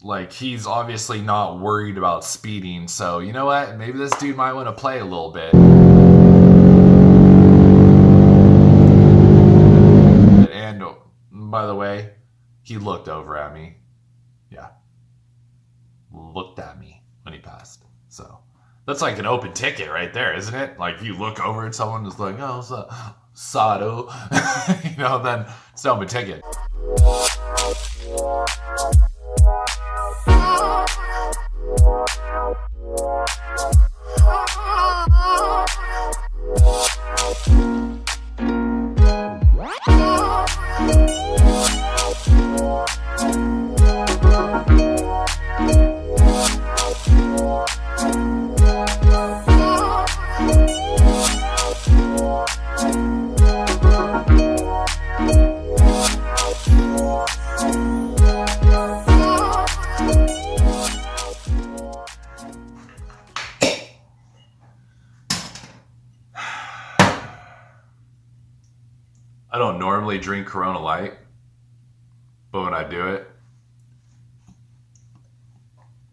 like, he's obviously not worried about speeding. So, you know what? Maybe this dude might want to play a little bit. And, by the way, he looked over at me. Yeah. Looked at me when he passed. So, that's like an open ticket right there, isn't it? Like, you look over at someone that's like, oh, what's up? Sado. You know, then it's an open ticket. I don't normally drink Corona Light, but when I do it,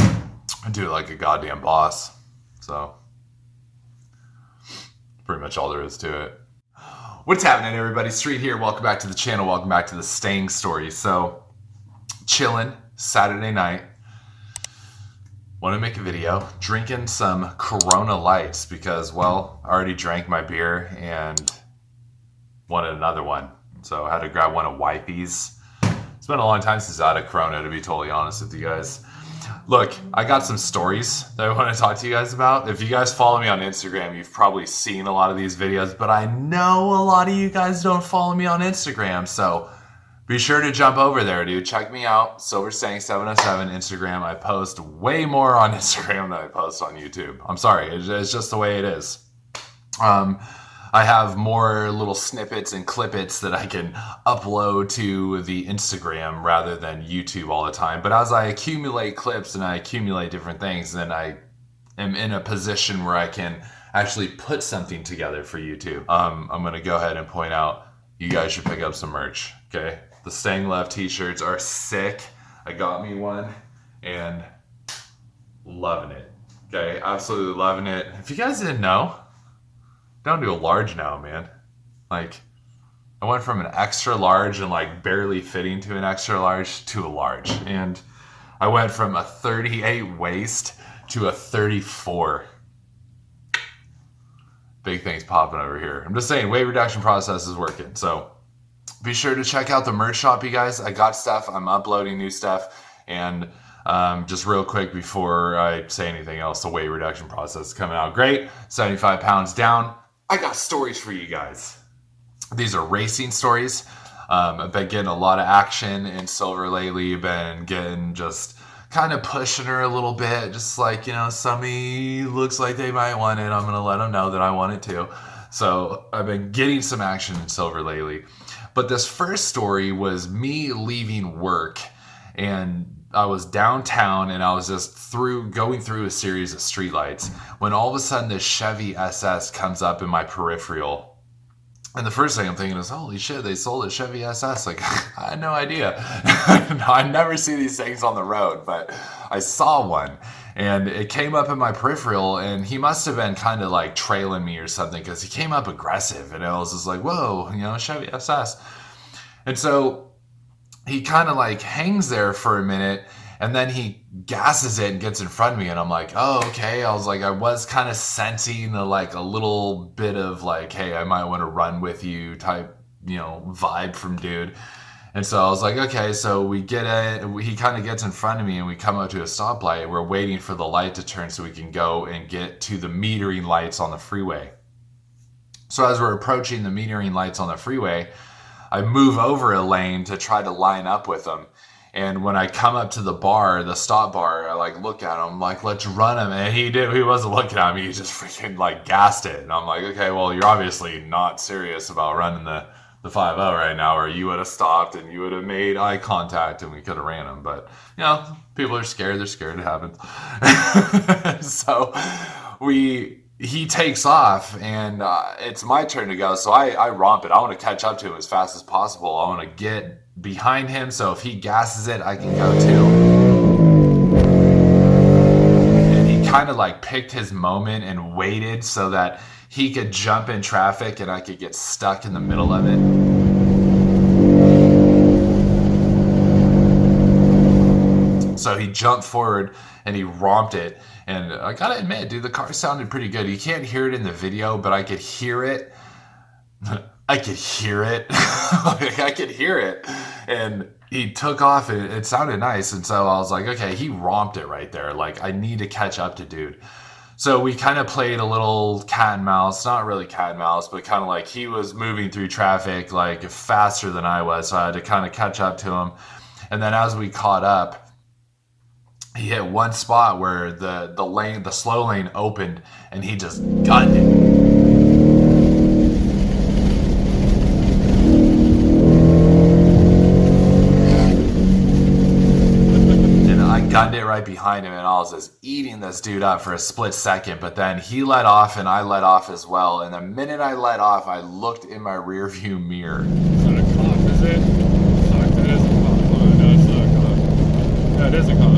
I do it like a goddamn boss. So, pretty much all there is to it. What's happening, everybody? Street here. Welcome back to the channel. Welcome back to the Stang story. So, chilling Saturday night. Want to make a video drinking some Corona Lights because, well, I already drank my beer and wanted another one. So I had to grab one of Wipey's. It's been a long time since I had a Corona, to be totally honest with you guys. Look, I got some stories that I want to talk to you guys about. If you guys follow me on Instagram, you've probably seen a lot of these videos, but I know a lot of you guys don't follow me on Instagram, so be sure to jump over there, dude. Check me out, SilverStang707 Instagram. I post way more on Instagram than I post on YouTube. I'm sorry, it's just the way it is. I have more little snippets and clippets that I can upload to the Instagram rather than YouTube all the time. But as I accumulate clips and I accumulate different things, then I am in a position where I can actually put something together for YouTube. I'm going to go ahead and point out, you guys should pick up some merch, okay? The Stanglife t-shirts are sick. I got me one and loving it, okay? Absolutely loving it. If you guys didn't know, down to a large now, man. Like, I went from an extra large and like barely fitting to an extra large to a large. And I went from a 38 waist to a 34. Big things popping over here. I'm just saying, weight reduction process is working. So be sure to check out the merch shop, you guys. I got stuff. I'm uploading new stuff. And just real quick before I say anything else, the weight reduction process is coming out great. 75 pounds down. I got stories for you guys. These are racing stories. I've been getting a lot of action in Silver lately. Been getting just kind of pushing her a little bit. Just like, you know, somebody looks like they might want it. I'm going to let them know that I want it too. So I've been getting some action in Silver lately. But this first story was me leaving work, and I was downtown and I was just going through a series of streetlights when all of a sudden this Chevy SS comes up in my peripheral. And the first thing I'm thinking is, holy shit, they sold a Chevy SS. Like, I had no idea. I never see these things on the road, but I saw one and it came up in my peripheral, and he must have been kind of like trailing me or something because he came up aggressive, and I was just like, whoa, you know, Chevy SS. And so he kind of like hangs there for a minute, and then he gasses it and gets in front of me, and I'm like, oh, okay. I was like, I was kind of sensing a little bit of like, hey, I might want to run with you type, you know, vibe from dude. And so I was like, okay, so we get it. He kind of gets in front of me, and we come up to a stoplight. We're waiting for the light to turn so we can go and get to the metering lights on the freeway. So as we're approaching the metering lights on the freeway, I move over a lane to try to line up with him. And when I come up to the bar, the stop bar, I like look at him, like, let's run him. And he wasn't looking at me. He just freaking like gassed it. And I'm like, okay, well, you're obviously not serious about running the 5-0 right now, or you would have stopped and you would have made eye contact and we could have ran him. But, you know, people are scared. They're scared. It happens. So he takes off, and it's my turn to go. So I romp it. I want to catch up to him as fast as possible. I want to get behind him, so if he gasses it, I can go too. kind of like picked his moment and waited so that he could jump in traffic and I could get stuck in the middle of it. So he jumped forward and he romped it. And I gotta admit, dude, the car sounded pretty good. You can't hear it in the video, but I could hear it. I could hear it. Like, I could hear it. And he took off and it sounded nice. And so I was like, okay, he romped it right there. Like, I need to catch up to dude. So we kind of played a little cat and mouse, not really cat and mouse, but kind of like he was moving through traffic like faster than I was. So I had to kind of catch up to him. And then as we caught up, he hit one spot where the slow lane opened and he just gunned it. And I gunned it right behind him and I was just eating this dude up for a split second, but then he let off and I let off as well. And the minute I let off, I looked in my rear view mirror. Is that a cop, is it? Fuck, that is a cop. Oh, no, it's not a cop. That is a cop.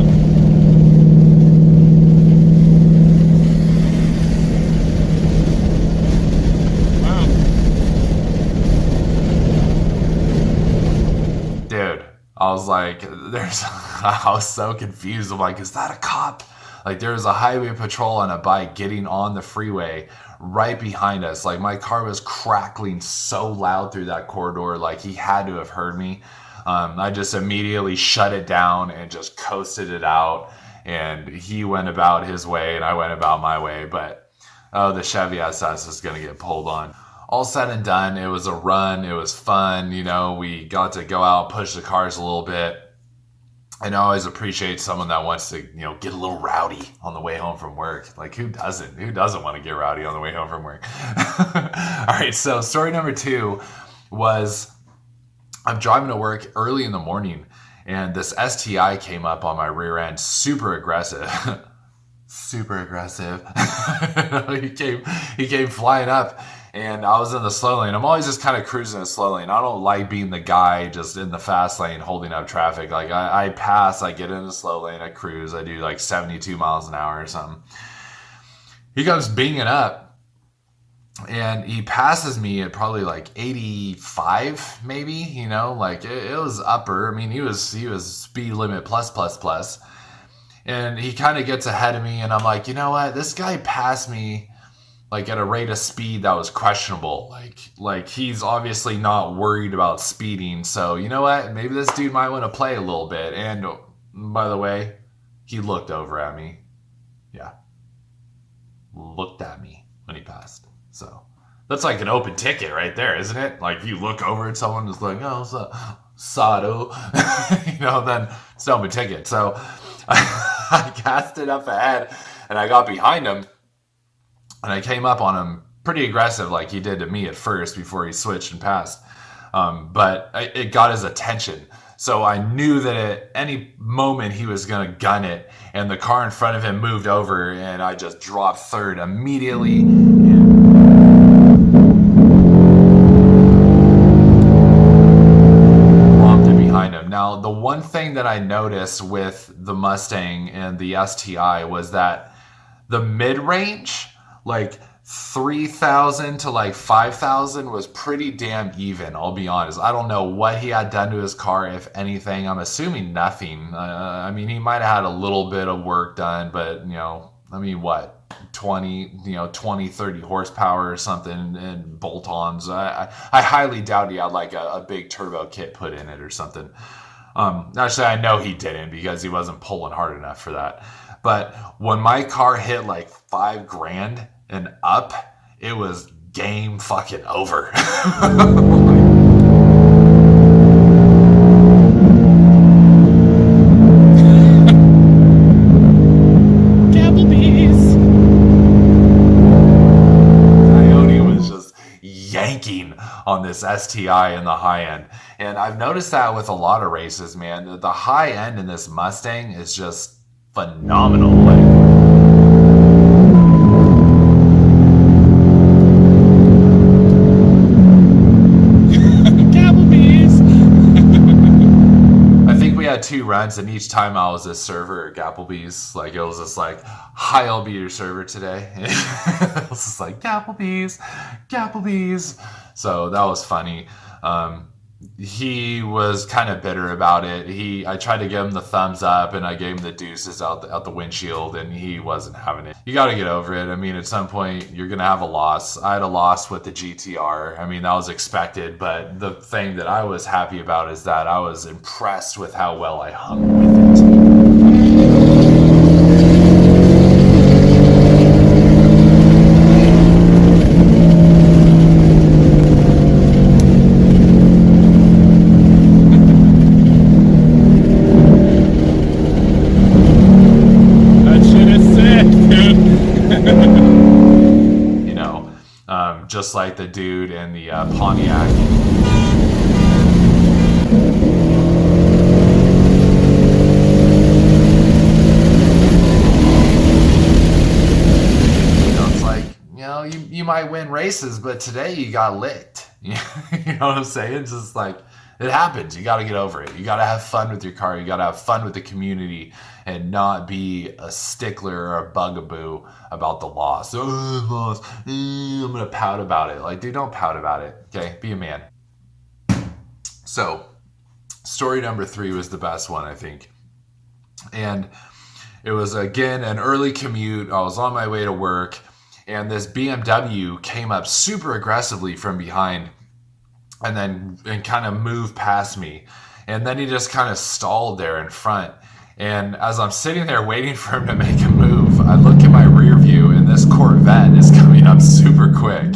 I was like, I was so confused. I'm like, is that a cop? Like, there was a highway patrol on a bike getting on the freeway right behind us. Like, my car was crackling so loud through that corridor. Like, he had to have heard me. I just immediately shut it down and just coasted it out. And he went about his way and I went about my way. But, oh, the Chevy SS is going to get pulled on. All said and done, it was a run. It was fun. You know, we got to go out, push the cars a little bit. And I always appreciate someone that wants to, you know, get a little rowdy on the way home from work. Like, who doesn't? Who doesn't want to get rowdy on the way home from work? All right, so story number 2 was I'm driving to work early in the morning, and this STI came up on my rear end, super aggressive. Super aggressive. He came flying up. And I was in the slow lane. I'm always just kind of cruising in the slow lane. I don't like being the guy just in the fast lane holding up traffic. Like, I pass, I get in the slow lane, I cruise. I do like 72 miles an hour or something. He comes binging up. And he passes me at probably like 85, maybe. You know, like it was upper. I mean, he was speed limit plus. And he kind of gets ahead of me. And I'm like, you know what? This guy passed me like at a rate of speed that was questionable. Like he's obviously not worried about speeding. So you know what? Maybe this dude might want to play a little bit. And by the way, he looked over at me. Yeah. Looked at me when he passed. So that's like an open ticket right there, isn't it? Like if you look over at someone who's like, oh, Sado, you know, then it's an open ticket. So I cast it up ahead and I got behind him. And I came up on him pretty aggressive like he did to me at first before he switched and passed. But it got his attention. So I knew that at any moment he was going to gun it. And the car in front of him moved over and I just dropped third immediately. Romped it behind him. Now, the one thing that I noticed with the Mustang and the STI was that the mid-range, like 3,000 to like 5,000 was pretty damn even, I'll be honest. I don't know what he had done to his car, if anything. I'm assuming nothing. I mean, he might have had a little bit of work done, but, you know, I mean, what? 20, 30 horsepower or something and bolt-ons. I highly doubt he had like a big turbo kit put in it or something. Actually, I know he didn't because he wasn't pulling hard enough for that. But when my car hit like $5,000 and up, it was game fucking over. Coyote was just yanking on this STI in the high end. And I've noticed that with a lot of races, man. The high end in this Mustang is just phenomenal. I think we had 2 runs, and each time I was this server at Gapplebee's, like it was just like, hi, I'll be your server today. It was just like Gapplebee's. So that was funny. He was kind of bitter about it. I tried to give him the thumbs up, and I gave him the deuces out the windshield, and he wasn't having it. You got to get over it. I mean, at some point, you're going to have a loss. I had a loss with the GTR. I mean, that was expected, but the thing that I was happy about is that I was impressed with how well I hung with it. Just like the dude in the Pontiac. It's like, you might win races, but today you got licked. You know what I'm saying? It's just like, it happens. You got to get over it. You got to have fun with your car. You got to have fun with the community and not be a stickler or a bugaboo about the loss. Oh, I lost. I'm going to pout about it. Like, dude, don't pout about it. Okay? Be a man. So, story number 3 was the best one, I think. And it was, again, an early commute. I was on my way to work, and this BMW came up super aggressively from behind and kind of moved past me. And then he just kind of stalled there in front. And as I'm sitting there waiting for him to make a move, I look in my rear view, and this Corvette is coming up super quick.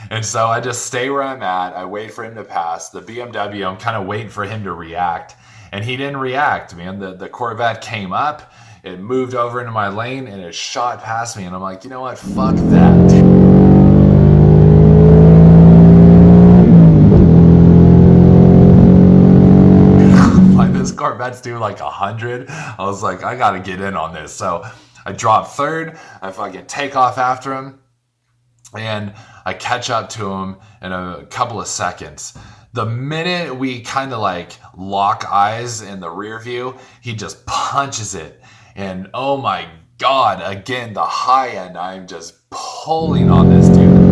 And so I just stay where I'm at. I wait for him to pass. The BMW, I'm kind of waiting for him to react. And he didn't react, man. The Corvette came up, it moved over into my lane, and it shot past me. And I'm like, you know what? Fuck that, dude. Corvette's doing like 100. I was like, I gotta get in on this. So I drop third. I fucking take off after him, and I catch up to him in a couple of seconds. The minute we kind of like lock eyes in the rear view, he just punches it. And oh my God, again, the high end, I'm just pulling on this dude.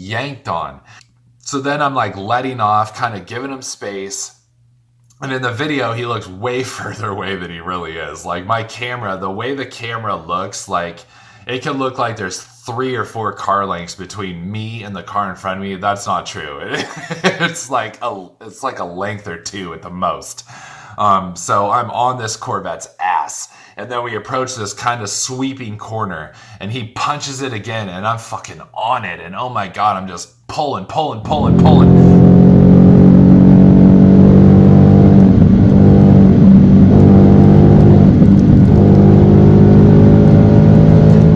Yanked on. So then I'm like letting off, kind of giving him space. And in the video, he looks way further away than he really is. Like my camera, the way the camera looks, like it can look like there's 3 or 4 car lengths between me and the car in front of me. That's not true. It's like a length or 2 at the most. So I'm on this Corvette's ass. And then we approach this kind of sweeping corner, and he punches it again, and I'm fucking on it. And oh my God, I'm just pulling.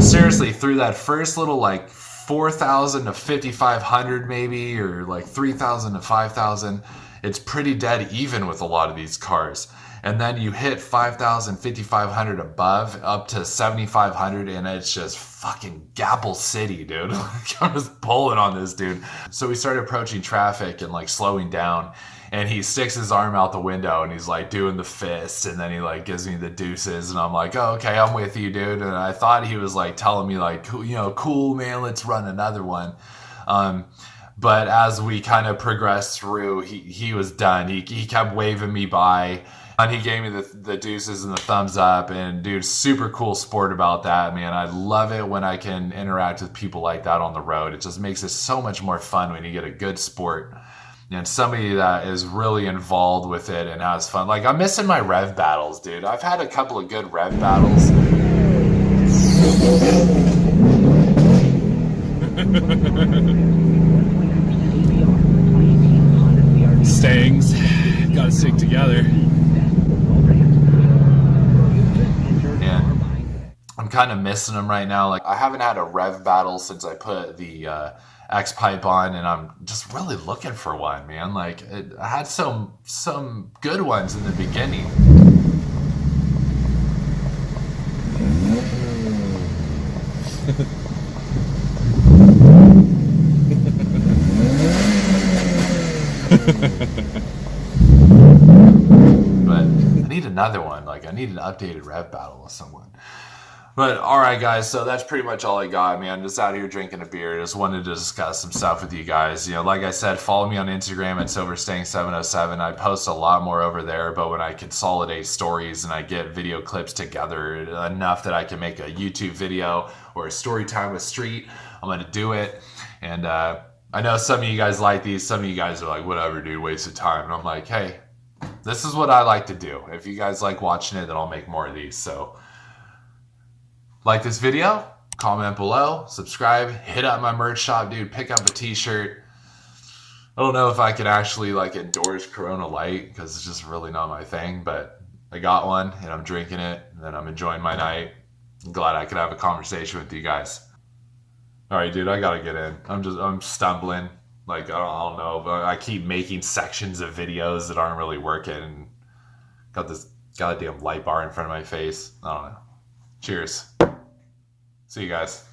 Seriously, through that first little like 4,000 to 5,500 maybe, or like 3,000 to 5,000, it's pretty dead even with a lot of these cars. And then you hit 5,000, 5,500 above, up to 7,500, and it's just fucking Gapple City, dude. I'm just pulling on this dude. So we started approaching traffic and like slowing down, and he sticks his arm out the window and he's like doing the fist, and then he like gives me the deuces, and I'm like, oh, okay, I'm with you, dude. And I thought he was like telling me like, cool, man, let's run another one. But as we kind of progressed through, he was done. He kept waving me by. And he gave me the deuces and the thumbs up, and dude, super cool sport about that, man. I love it when I can interact with people like that on the road. It just makes it so much more fun when you get a good sport and somebody that is really involved with it and has fun. Like, I'm missing my rev battles, dude. I've had a couple of good rev battles. Stangs gotta stick together. I'm kind of missing them right now. Like, I haven't had a rev battle since I put the X pipe on, and I'm just really looking for one, man. Like, I had some good ones in the beginning. But I need another one. Like, I need an updated rev battle with someone. But all right, guys, so that's pretty much all I got, man. Just out here drinking a beer. Just wanted to discuss some stuff with you guys. You know, like I said, follow me on Instagram at silverstang707. I post a lot more over there, but when I consolidate stories and I get video clips together enough that I can make a YouTube video or a story time with Street, I'm going to do it. And I know some of you guys like these. Some of you guys are like, whatever, dude, waste of time. And I'm like, hey, this is what I like to do. If you guys like watching it, then I'll make more of these. So like this video, comment below, subscribe, hit up my merch shop, dude. Pick up a t-shirt. I don't know if I could actually like endorse Corona Light because it's just really not my thing, but I got one and I'm drinking it and I'm enjoying my night. I'm glad I could have a conversation with you guys. All right, dude, I gotta get in. I'm stumbling. Like, I don't know, but I keep making sections of videos that aren't really working. Got this goddamn light bar in front of my face. I don't know. Cheers. See you guys.